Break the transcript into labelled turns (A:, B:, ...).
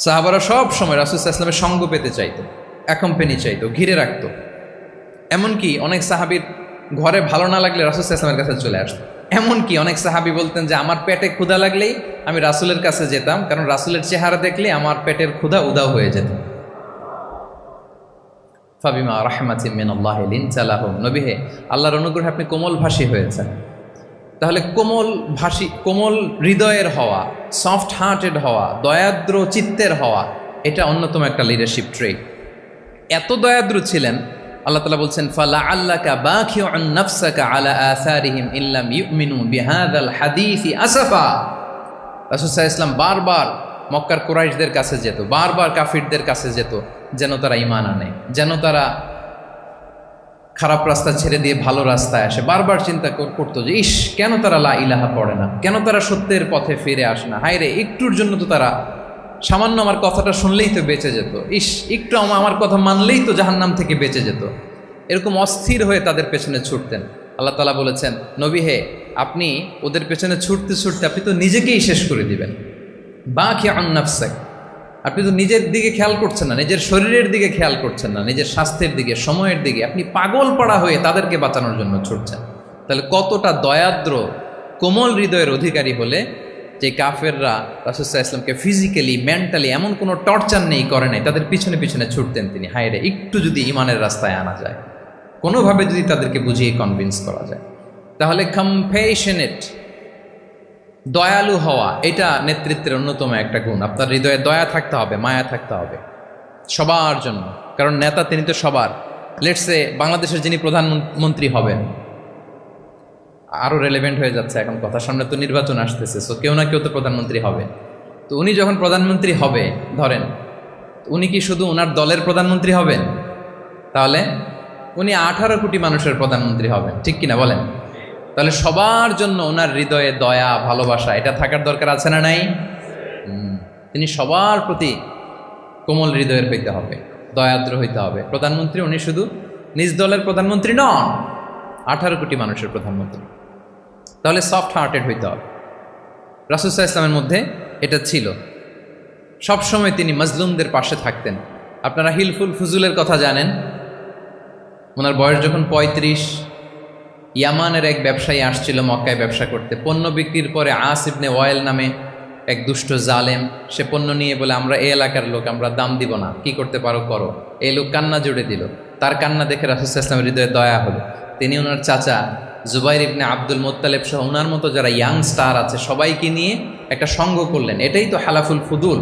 A: সাহাবারা সব সময় রাসূল সাল্লাল্লাহু আলাইহি ওয়াসাল্লামের সঙ্গ পেতে চাইতো, অ্যাকম্পানি চাইতো, ঘিরে রাখতো। এমনকি অনেক সাহাবীর ঘরে ভালো না লাগলে রাসূল সাল্লাল্লাহু আলাইহি ওয়াসাল্লামের কাছে চলে আসতো। এমনকি অনেক সাহাবী বলতেন যে আমার পেটে ক্ষুধা লাগলেই আমি রাসূলের কাছে যেতাম, কারণ রাসূলের চেহারা দেখলে আমার পেটের ক্ষুধা উধাও হয়ে যেত। ফাবিমা রাহমাতিন মিনাল্লাহি লিনতা লাহুম, নবী হে, আল্লাহর অনুগ্রহে আপনি কোমল ভাষী হয়েছেন। তাহলে কোমল হৃদয়ের হওয়া, সফট হার্টেড হওয়া, দয়াদ্র চিত্তের হওয়া, এটা অন্যতম একটা লিডারশিপ ট্রেট। এত দয়াদ্র ছিলেন, আল্লাহ তাআলা বলছেন ফালাআল্লাকা বাখিউন নাফসাকা আলা আসারিহিম ইল্লাম ইউমিনু বিহাযাল হাদীসি আসাফা। রাসূল সাল্লাল্লাহু আলাইহি ওয়াসাল্লাম বারবার মক্কার কুরাইশদের কাছে যেত, বারবার কাফিরদের কাছে যেত, যেন তারা ঈমান আনে, যেন তারা খারাপ রাস্তা ছেড়ে দিয়ে ভালো রাস্তায় আসে। বারবার চিন্তা করতো যে ইস, কেন তারা লা ইলাহা পড়ে না, কেন তারা সত্যের পথে ফিরে আসে না। হায় রে, একটুর জন্য তো তারা সামান্য আমার কথাটা শুনলেই তো বেঁচে যেত, ইস একটু আমার কথা মানলেই তো জাহান্নাম থেকে বেঁচে যেত। এরকম অস্থির হয়ে তাদের পেছনে ছুটতেন। আল্লাহ তাআলা বলেছেন, নবী হে, আপনি ওদের পেছনে ছুটতে ছুটতে আপনি তো নিজেকেই শেষ করে দিবেন। বাখিউন নাফসাক, আপনি তো নিজের দিকে খেয়াল করছেন না, নিজের শরীরের দিকে খেয়াল করছেন না, নিজের স্বাস্থ্যের দিকে, সময়ের দিকে, আপনি পাগল পাড়া হয়ে তাদেরকে বাঁচানোর জন্য ছুটছেন। তাহলে কতটা দয়াদ্র কোমল হৃদয়ের অধিকারী হলে যে কাফেররা রাসূল সাল্লাল্লাহু আলাইহি ওয়াসাল্লামকে ফিজিক্যালি মেন্টালি এমন কোনো টর্চার নেই, করে নাই, তাদের পিছনে পিছনে ছুটতেন তিনি। হায় রে, একটু যদি ইমানের রাস্তায় আনা যায়, কোনোভাবে যদি তাদেরকে বুঝিয়ে কনভিন্স করা যায়, তাহলে কম্প্যাশনেট, দয়ালু হওয়া, এটা নেতৃত্বের অন্যতম একটা গুণ। আপনার হৃদয়ে দয়া থাকতে হবে, মায়া থাকতে হবে সবার জন্য, কারণ নেতা তিনি তো সবার। লেটসে বাংলাদেশের যিনি প্রধানমন্ত্রী হবেন, আরও রেলেভেন্ট হয়ে যাচ্ছে এখন কথা, সামনে তো নির্বাচন আসতেছে, সো কেউ না কেউ তো প্রধানমন্ত্রী হবে। তো উনি যখন প্রধানমন্ত্রী হবে ধরেন, উনি কি শুধু ওনার দলের প্রধানমন্ত্রী হবেন? তাহলে উনি 18 কোটি মানুষের প্রধানমন্ত্রী হবেন, ঠিক কিনা বলেন? তাহলে সবার জন্য ওনার হৃদয়ে দয়া, ভালোবাসা, এটা থাকার দরকার আছে না নাই? তিনি সবার প্রতি কোমল হৃদয়ের হইতে হবে, দয়াদ্র হইতে হবে। প্রধানমন্ত্রী উনি শুধু নিজ দলের প্রধানমন্ত্রী নন, 18 কোটি মানুষের প্রধানমন্ত্রী। তাহলে সফট হার্টেড হইতে হবে। রাসূল সাল্লাল্লাহু আলাইহি ওয়াসাল্লামের মধ্যে এটা ছিল। সবসময় তিনি মাজলুমদের পাশে থাকতেন। আপনারা হিলফুল ফুজুলের কথা জানেন। ওনার বয়স যখন 35, ইয়ামানের এক ব্যবসায়ী আসছিল মক্কায় ব্যবসা করতে। পণ্য বিক্রির পরে আস ইবনে ওয়াইল নামে এক দুষ্ট জালেম, সে পণ্য নিয়ে বলে আমরা এই এলাকার লোক, আমরা দাম দিব না, কি করতে পারো করো। এই লোক কান্না জুড়ে দিল। তার কান্না দেখে রাসূল সাল্লাল্লাহু আলাইহি ওয়াসাল্লামের হৃদয়ে দয়া হলো। তিনি ওনার চাচা জুবাইর ইবনে আব্দুল মুত্তালিব সহ ওনার মতো যারা ইয়াং স্টার আছে সবাইকে নিয়ে একটা সংঘ করলেন। এটাই তো হালাফুল ফুদুল।